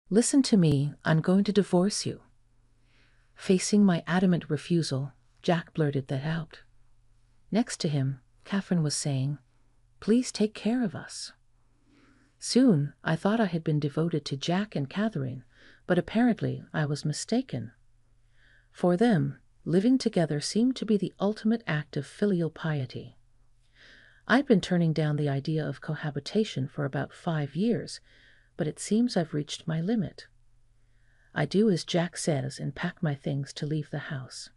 Listen to me, I'm going to divorce you. Facing my adamant refusal, Jack blurted that out. Next to him, Catherine was saying, "Please take care of us." Soon, I thought I had been devoted to Jack and Catherine, but apparently I was mistaken. For them, living together seemed to be the ultimate act of filial piety. I'd been turning down the idea of cohabitation for about 5 years, but it seems I've reached my limit. I do as Jack says and pack my things to leave the house.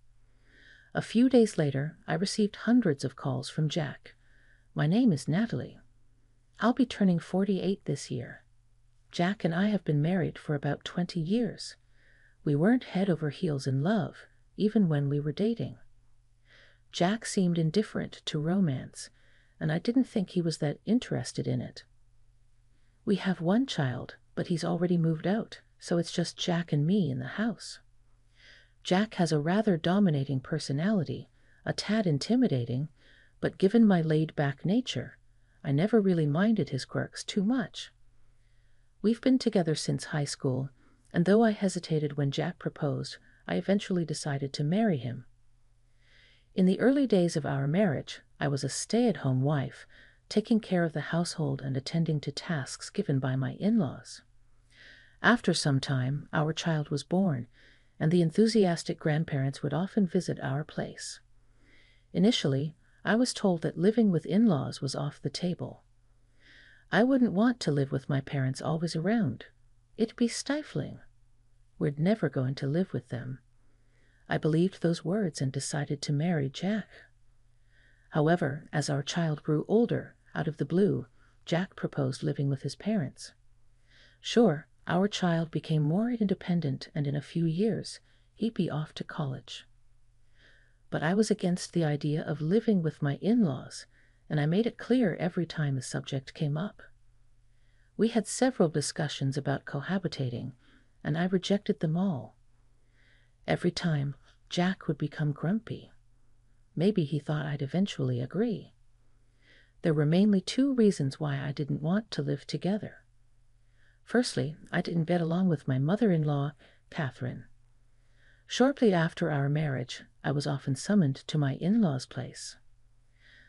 A few days later, I received hundreds of calls from Jack. "My name is Natalie. I'll be turning 48 this year. Jack and I have been married for about 20 years. We weren't head over heels in love, even when we were dating." Jack seemed indifferent to romance, and I didn't think he was that interested in it. "We have one child, but he's already moved out, so it's just Jack and me in the house." Jack has a rather dominating personality, a tad intimidating, but given my laid-back nature, I never really minded his quirks too much. We've been together since high school, and though I hesitated when Jack proposed, I eventually decided to marry him. In the early days of our marriage, I was a stay-at-home wife, taking care of the household and attending to tasks given by my in-laws. After some time, our child was born, and the enthusiastic grandparents would often visit our place. Initially, I was told that living with in-laws was off the table. I wouldn't want to live with my parents always around. It'd be stifling. We're never going to live with them. I believed those words and decided to marry Jack. However, as our child grew older, out of the blue, Jack proposed living with his parents. Sure, our child became more independent, and in a few years, he'd be off to college. But I was against the idea of living with my in-laws, and I made it clear every time the subject came up. We had several discussions about cohabitating, and I rejected them all. Every time, Jack would become grumpy. Maybe he thought I'd eventually agree. There were mainly two reasons why I didn't want to live together. Firstly, I didn't get along with my mother-in-law, Catherine. Shortly after our marriage, I was often summoned to my in-laws' place.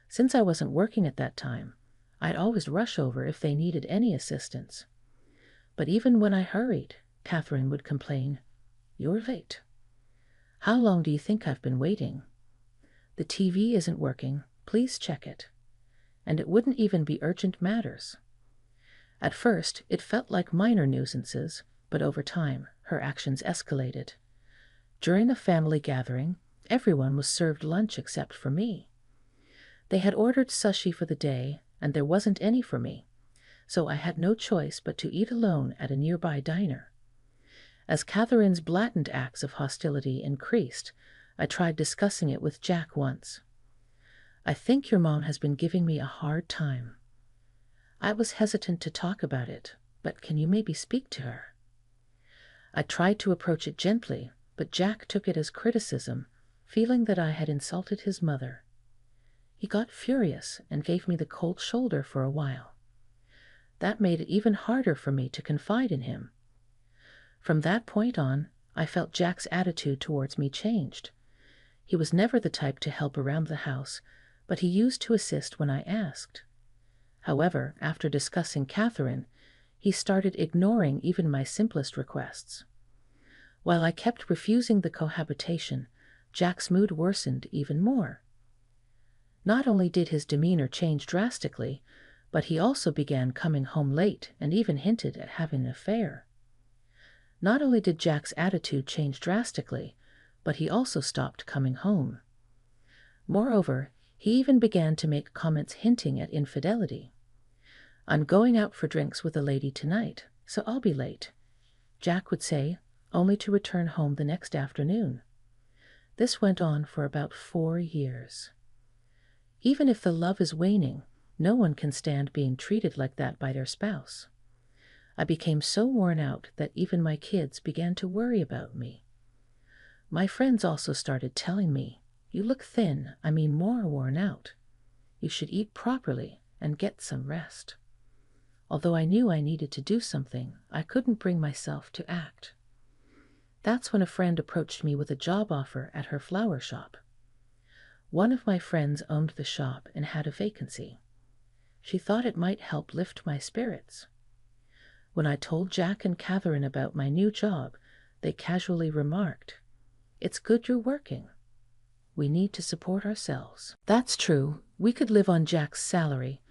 Since I wasn't working at that time, I'd always rush over if they needed any assistance. But even when I hurried, Catherine would complain, "You're late. How long do you think I've been waiting? The TV isn't working, please check it." And it wouldn't even be urgent matters. At first, it felt like minor nuisances, but over time, her actions escalated. During a family gathering, everyone was served lunch except for me. They had ordered sushi for the day, and there wasn't any for me, so I had no choice but to eat alone at a nearby diner. As Catherine's blatant acts of hostility increased, I tried discussing it with Jack once. "I think your mom has been giving me a hard time." I was hesitant to talk about it, but can you maybe speak to her? I tried to approach it gently, but Jack took it as criticism, feeling that I had insulted his mother. He got furious and gave me the cold shoulder for a while. That made it even harder for me to confide in him. From that point on, I felt Jack's attitude towards me changed. He was never the type to help around the house, but he used to assist when I asked. However, after discussing Catherine, he started ignoring even my simplest requests. While I kept refusing the cohabitation, Jack's mood worsened even more. Not only did his demeanor change drastically, but he also began coming home late and even hinted at having an affair. Not only did Jack's attitude change drastically, but he also stopped coming home. Moreover, he even began to make comments hinting at infidelity. "I'm going out for drinks with a lady tonight, so I'll be late," Jack would say, only to return home the next afternoon. This went on for about 4 years. Even if the love is waning, no one can stand being treated like that by their spouse. I became so worn out that even my kids began to worry about me. My friends also started telling me, "You look thin, more worn out. You should eat properly and get some rest." Although I knew I needed to do something, I couldn't bring myself to act. That's when a friend approached me with a job offer at her flower shop. One of my friends owned the shop and had a vacancy. She thought it might help lift my spirits. When I told Jack and Catherine about my new job, they casually remarked, "It's good you're working. We need to support ourselves." That's true, we could live on Jack's salary,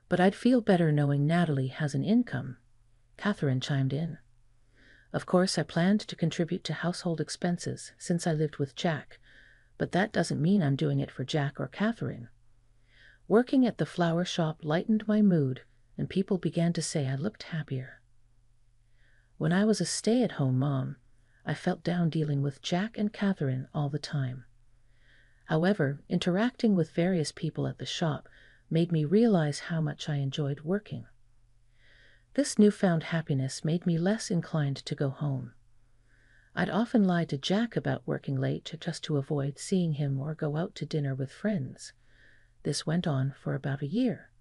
but I'd feel better knowing Natalie has an income, Catherine chimed in. Of course, I planned to contribute to household expenses since I lived with Jack, but that doesn't mean I'm doing it for Jack or Catherine. Working at the flower shop lightened my mood, and people began to say I looked happier. When I was a stay-at-home mom, I felt down dealing with Jack and Catherine all the time. However, interacting with various people at the shop made me realize how much I enjoyed working. This newfound happiness made me less inclined to go home. I'd often lie to Jack about working late just to avoid seeing him or go out to dinner with friends. This went on for about a year.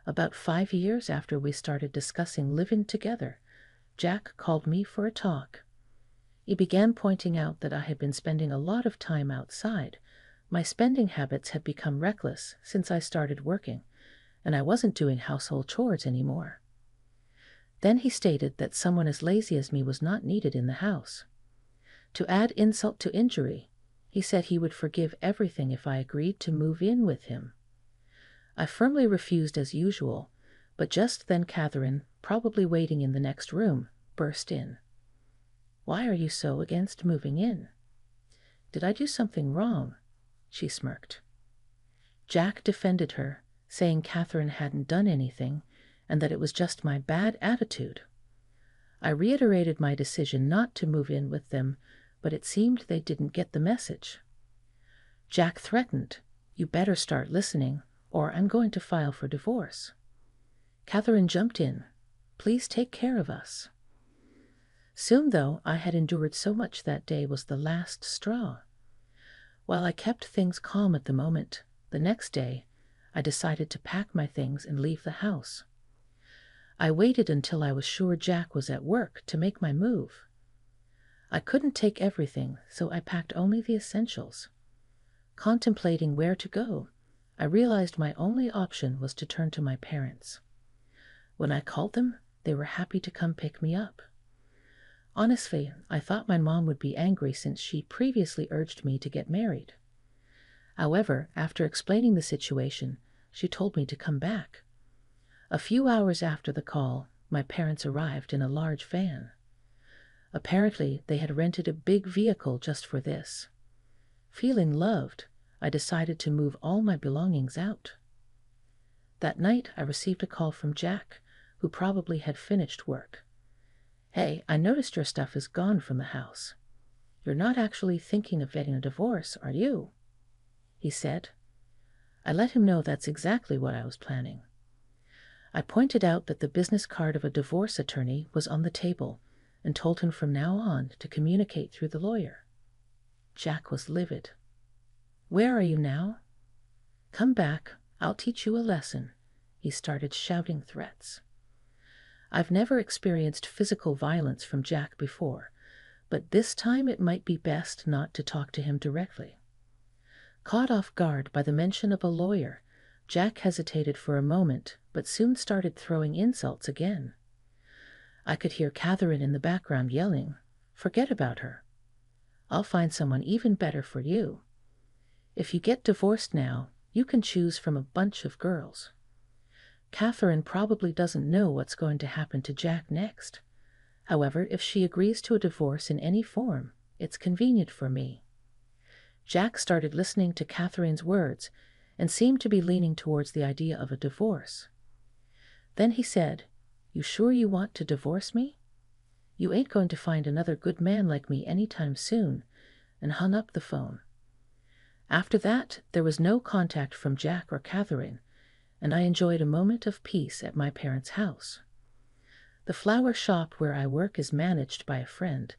About 5 years after we started discussing living together, Jack called me for a talk. He began pointing out that I had been spending a lot of time outside. My spending habits had become reckless since I started working, and I wasn't doing household chores anymore. Then he stated that someone as lazy as me was not needed in the house. To add insult to injury, he said he would forgive everything if I agreed to move in with him. I firmly refused as usual, but just then Catherine, probably waiting in the next room, burst in. "Why are you so against moving in? Did I do something wrong?" she smirked. Jack defended her, saying Catherine hadn't done anything and that it was just my bad attitude. I reiterated my decision not to move in with them, but it seemed they didn't get the message. Jack threatened, "You better start listening, or I'm going to file for divorce." Catherine jumped in, "Please take care of us." Soon, though, I had endured so much that day was the last straw. While I kept things calm at the moment, the next day, I decided to pack my things and leave the house. I waited until I was sure Jack was at work to make my move. I couldn't take everything, so I packed only the essentials. Contemplating where to go, I realized my only option was to turn to my parents. When I called them, they were happy to come pick me up. Honestly, I thought my mom would be angry since she previously urged me to get married. However, after explaining the situation, she told me to come back. A few hours after the call, my parents arrived in a large van. Apparently, they had rented a big vehicle just for this. Feeling loved, I decided to move all my belongings out. That night, I received a call from Jack, who probably had finished work. "Hey, I noticed your stuff is gone from the house. You're not actually thinking of getting a divorce, are you?" he said. I let him know that's exactly what I was planning. I pointed out that the business card of a divorce attorney was on the table and told him from now on to communicate through the lawyer. Jack was livid. "Where are you now? Come back, I'll teach you a lesson." He started shouting threats. I've never experienced physical violence from Jack before, but this time it might be best not to talk to him directly. Caught off guard by the mention of a lawyer, Jack hesitated for a moment, but soon started throwing insults again. I could hear Catherine in the background yelling, "Forget about her. I'll find someone even better for you. If you get divorced now, you can choose from a bunch of girls." Catherine probably doesn't know what's going to happen to Jack next. However, if she agrees to a divorce in any form, it's convenient for me. Jack started listening to Catherine's words and seemed to be leaning towards the idea of a divorce. Then he said, "You sure you want to divorce me? You ain't going to find another good man like me anytime soon," and hung up the phone. After that, there was no contact from Jack or Catherine, and I enjoyed a moment of peace at my parents' house. The flower shop where I work is managed by a friend,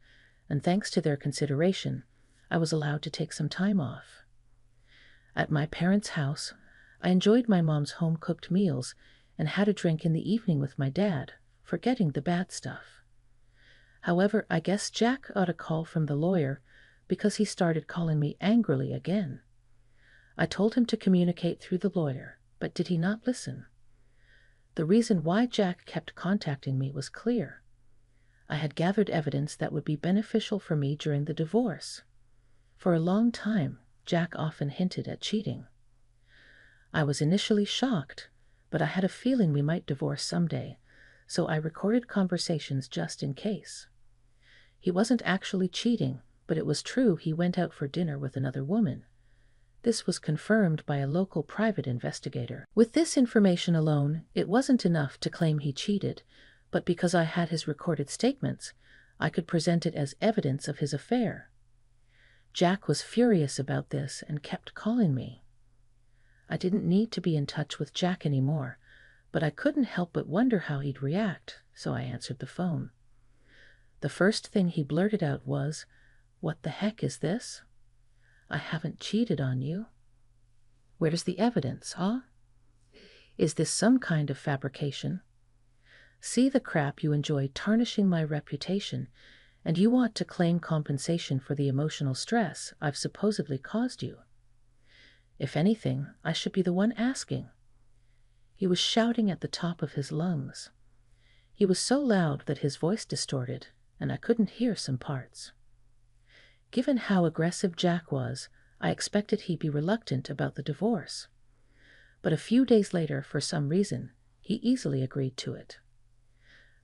and thanks to their consideration, I was allowed to take some time off. At my parents' house, I enjoyed my mom's home-cooked meals and had a drink in the evening with my dad, forgetting the bad stuff. However, I guess Jack got a call from the lawyer because he started calling me angrily again. I told him to communicate through the lawyer, but did he not listen? The reason why Jack kept contacting me was clear. I had gathered evidence that would be beneficial for me during the divorce. For a long time, Jack often hinted at cheating. I was initially shocked, but I had a feeling we might divorce someday, so I recorded conversations just in case. He wasn't actually cheating, but it was true he went out for dinner with another woman. This was confirmed by a local private investigator. With this information alone, it wasn't enough to claim he cheated, but because I had his recorded statements, I could present it as evidence of his affair. Jack was furious about this and kept calling me. I didn't need to be in touch with Jack anymore, but I couldn't help but wonder how he'd react, so I answered the phone. The first thing he blurted out was, "What the heck is this? I haven't cheated on you. Where's the evidence, huh? Is this some kind of fabrication? See the crap you enjoy tarnishing my reputation, and you want to claim compensation for the emotional stress I've supposedly caused you. If anything, I should be the one asking." He was shouting at the top of his lungs. He was so loud that his voice distorted, and I couldn't hear some parts. Given how aggressive Jack was, I expected he'd be reluctant about the divorce. But a few days later, for some reason, he easily agreed to it.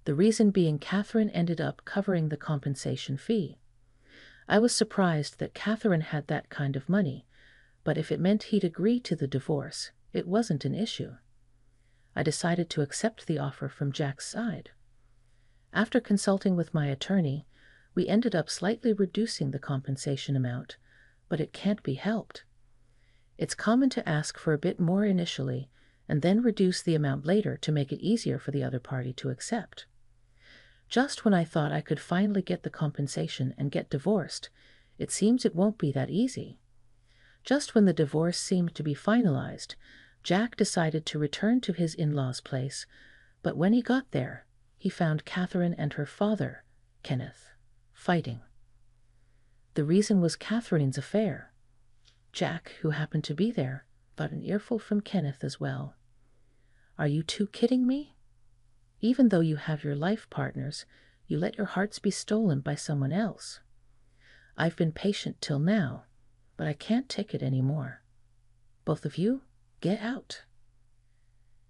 The reason being Catherine ended up covering the compensation fee. I was surprised that Catherine had that kind of money, but if it meant he'd agree to the divorce, it wasn't an issue. I decided to accept the offer from Jack's side. After consulting with my attorney, we ended up slightly reducing the compensation amount, but it can't be helped. It's common to ask for a bit more initially and then reduce the amount later to make it easier for the other party to accept. Just when I thought I could finally get the compensation and get divorced, it seems it won't be that easy. Just when the divorce seemed to be finalized, Jack decided to return to his in-laws' place, but when he got there, he found Catherine and her father, Kenneth, fighting. The reason was Catherine's affair. Jack, who happened to be there, got an earful from Kenneth as well. "Are you two kidding me? Even though you have your life partners, you let your hearts be stolen by someone else. I've been patient till now, but I can't take it anymore. Both of you, get out."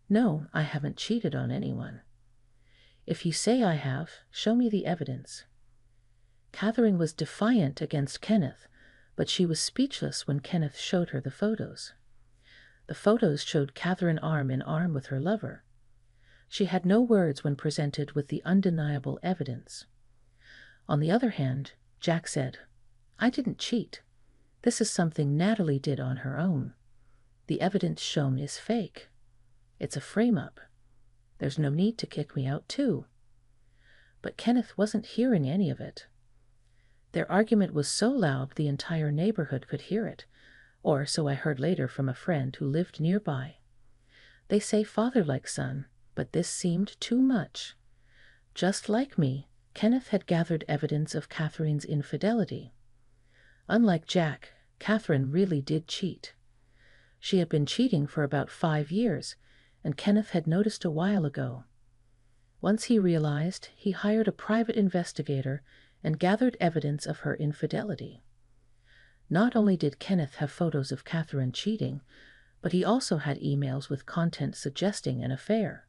"No, I haven't cheated on anyone." "If you say I have, show me the evidence." Catherine was defiant against Kenneth, but she was speechless when Kenneth showed her the photos. The photos showed Catherine arm in arm with her lover. She had no words when presented with the undeniable evidence. On the other hand, Jack said, "I didn't cheat. This is something Natalie did on her own. The evidence shown is fake. It's a frame-up. There's no need to kick me out too." But Kenneth wasn't hearing any of it. Their argument was so loud the entire neighborhood could hear it, or so I heard later from a friend who lived nearby. They say father like son, but this seemed too much. Just like me, Kenneth had gathered evidence of Catherine's infidelity. Unlike Jack, Catherine really did cheat. She had been cheating for about 5 years, and Kenneth had noticed a while ago. Once he realized, he hired a private investigator and gathered evidence of her infidelity. Not only did Kenneth have photos of Catherine cheating, but he also had emails with content suggesting an affair.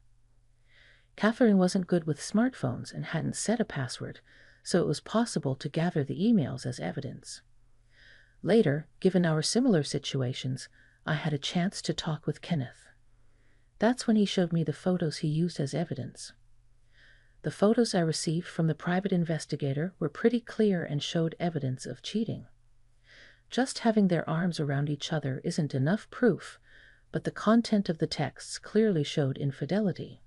Catherine wasn't good with smartphones and hadn't set a password, so it was possible to gather the emails as evidence. Later, given our similar situations, I had a chance to talk with Kenneth. That's when he showed me the photos he used as evidence. The photos I received from the private investigator were pretty clear and showed evidence of cheating. Just having their arms around each other isn't enough proof, but the content of the texts clearly showed infidelity.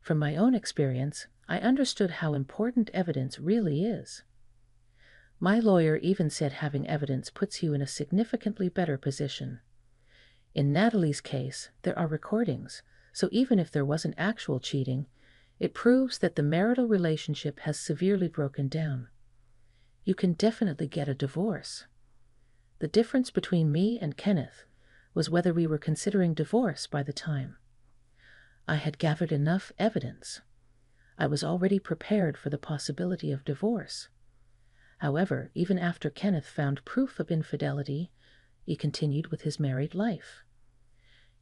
From my own experience, I understood how important evidence really is. My lawyer even said having evidence puts you in a significantly better position. In Natalie's case, there are recordings, So even if there wasn't actual cheating, it proves that the marital relationship has severely broken down. You can definitely get a divorce. The difference between me and Kenneth was whether we were considering divorce by the time. I had gathered enough evidence. I was already prepared for the possibility of divorce. However, even after Kenneth found proof of infidelity, he continued with his married life.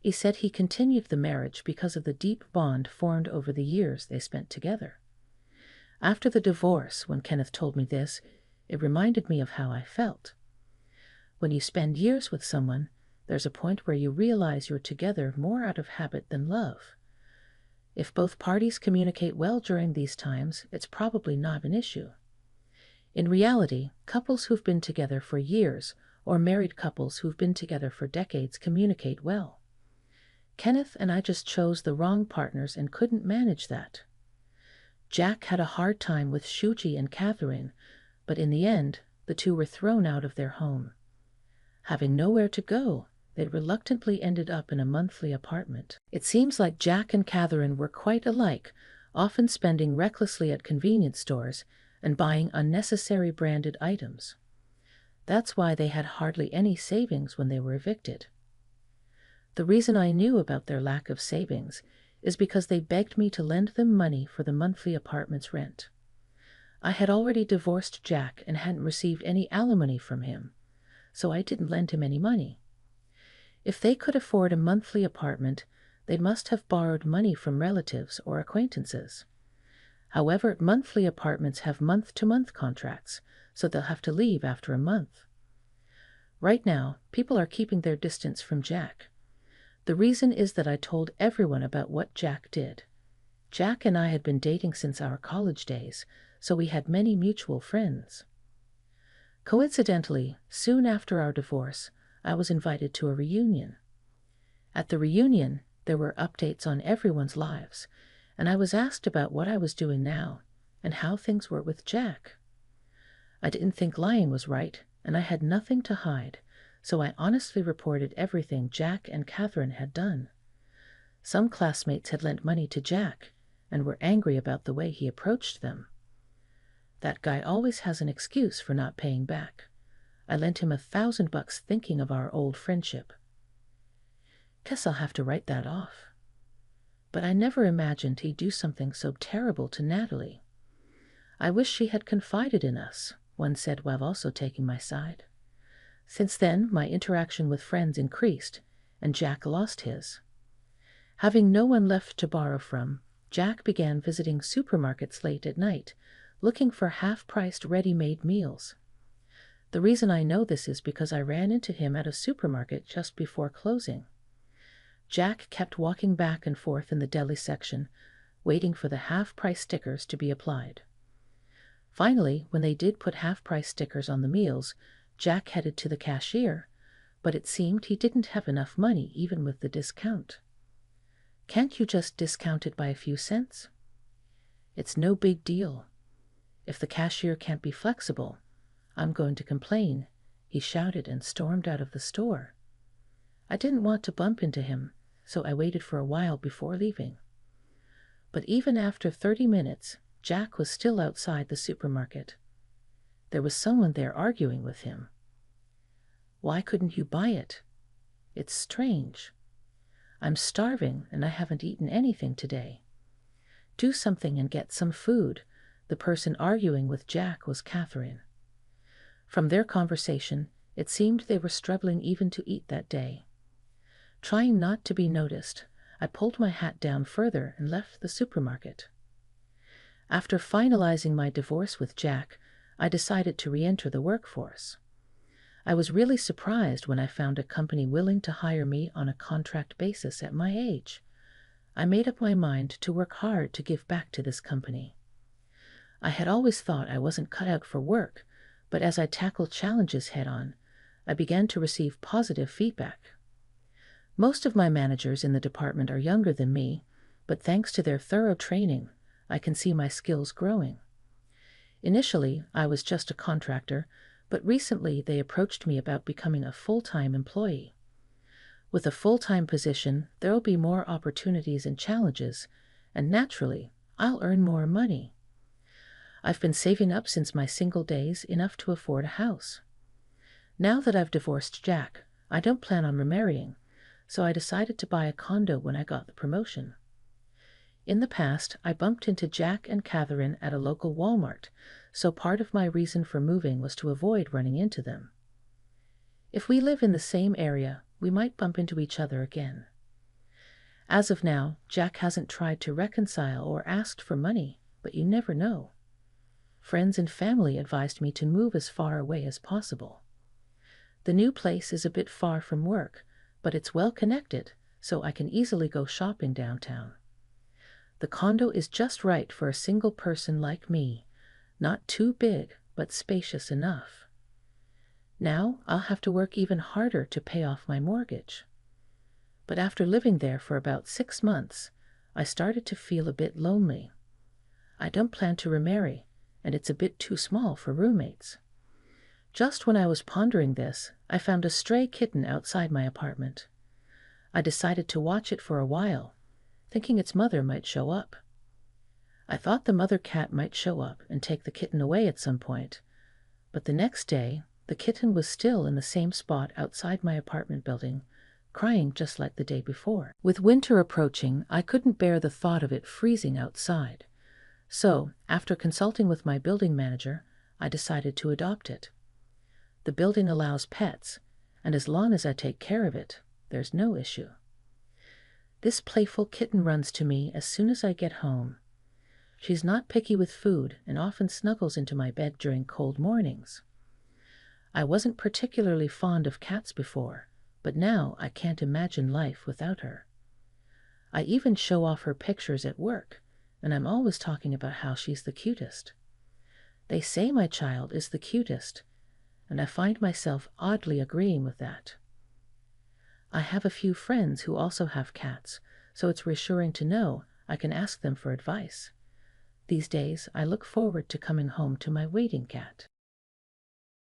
He said he continued the marriage because of the deep bond formed over the years they spent together. After the divorce, when Kenneth told me this, it reminded me of how I felt. When you spend years with someone, there's a point where you realize you're together more out of habit than love. If both parties communicate well during these times, it's probably not an issue. In reality, couples who've been together for years or married couples who've been together for decades communicate well. Kenneth and I just chose the wrong partners and couldn't manage that. Jack had a hard time with Shuji and Catherine, but in the end, the two were thrown out of their home. Having nowhere to go, they reluctantly ended up in a monthly apartment. It seems like Jack and Catherine were quite alike, often spending recklessly at convenience stores and buying unnecessary branded items. That's why they had hardly any savings when they were evicted. The reason I knew about their lack of savings is because they begged me to lend them money for the monthly apartment's rent. I had already divorced Jack and hadn't received any alimony from him, so I didn't lend him any money. If they could afford a monthly apartment, they must have borrowed money from relatives or acquaintances. However, monthly apartments have month-to-month contracts, so they'll have to leave after a month. Right now, people are keeping their distance from Jack. The reason is that I told everyone about what Jack did. Jack and I had been dating since our college days, so we had many mutual friends. Coincidentally, soon after our divorce, I was invited to a reunion. At the reunion, there were updates on everyone's lives, and I was asked about what I was doing now and how things were with Jack. I didn't think lying was right, and I had nothing to hide, so I honestly reported everything Jack and Catherine had done. Some classmates had lent money to Jack and were angry about the way he approached them. That guy always has an excuse for not paying back. I lent him $1,000 thinking of our old friendship. Guess I'll have to write that off. But I never imagined he'd do something so terrible to Natalie. I wish she had confided in us, one said while also taking my side. Since then, my interaction with friends increased, and Jack lost his. Having no one left to borrow from, Jack began visiting supermarkets late at night, looking for half-priced ready-made meals. The reason I know this is because I ran into him at a supermarket just before closing. Jack kept walking back and forth in the deli section, waiting for the half-price stickers to be applied. Finally, when they did put half-price stickers on the meals, Jack headed to the cashier, but it seemed he didn't have enough money even with the discount. Can't you just discount it by a few cents? It's no big deal. If the cashier can't be flexible, I'm going to complain, he shouted and stormed out of the store. I didn't want to bump into him, so I waited for a while before leaving. But even after 30 minutes, Jack was still outside the supermarket. There was someone there arguing with him. Why couldn't you buy it? It's strange. I'm starving and I haven't eaten anything today. Do something and get some food. The person arguing with Jack was Catherine. From their conversation, it seemed they were struggling even to eat that day. Trying not to be noticed, I pulled my hat down further and left the supermarket. After finalizing my divorce with Jack, I decided to re-enter the workforce. I was really surprised when I found a company willing to hire me on a contract basis at my age. I made up my mind to work hard to give back to this company. I had always thought I wasn't cut out for work, but as I tackled challenges head-on, I began to receive positive feedback. Most of my managers in the department are younger than me, but thanks to their thorough training, I can see my skills growing. Initially, I was just a contractor, but recently they approached me about becoming a full-time employee. With a full-time position, there will be more opportunities and challenges, and naturally, I'll earn more money. I've been saving up since my single days enough to afford a house. Now that I've divorced Jack, I don't plan on remarrying, so I decided to buy a condo when I got the promotion. In the past, I bumped into Jack and Catherine at a local Walmart, so part of my reason for moving was to avoid running into them. If we live in the same area, we might bump into each other again. As of now, Jack hasn't tried to reconcile or asked for money, but you never know. Friends and family advised me to move as far away as possible. The new place is a bit far from work, but it's well connected, so I can easily go shopping downtown. The condo is just right for a single person like me, not too big, but spacious enough. Now I'll have to work even harder to pay off my mortgage. But after living there for about 6 months, I started to feel a bit lonely. I don't plan to remarry, and it's a bit too small for roommates. Just when I was pondering this, I found a stray kitten outside my apartment. I decided to watch it for a while, thinking its mother might show up. I thought the mother cat might show up and take the kitten away at some point, but the next day, the kitten was still in the same spot outside my apartment building, crying just like the day before. With winter approaching, I couldn't bear the thought of it freezing outside. So, after consulting with my building manager, I decided to adopt it. The building allows pets, and as long as I take care of it, there's no issue. This playful kitten runs to me as soon as I get home. She's not picky with food and often snuggles into my bed during cold mornings. I wasn't particularly fond of cats before, but now I can't imagine life without her. I even show off her pictures at work, and I'm always talking about how she's the cutest. They say my child is the cutest, and I find myself oddly agreeing with that. I have a few friends who also have cats, so it's reassuring to know I can ask them for advice. These days, I look forward to coming home to my waiting cat.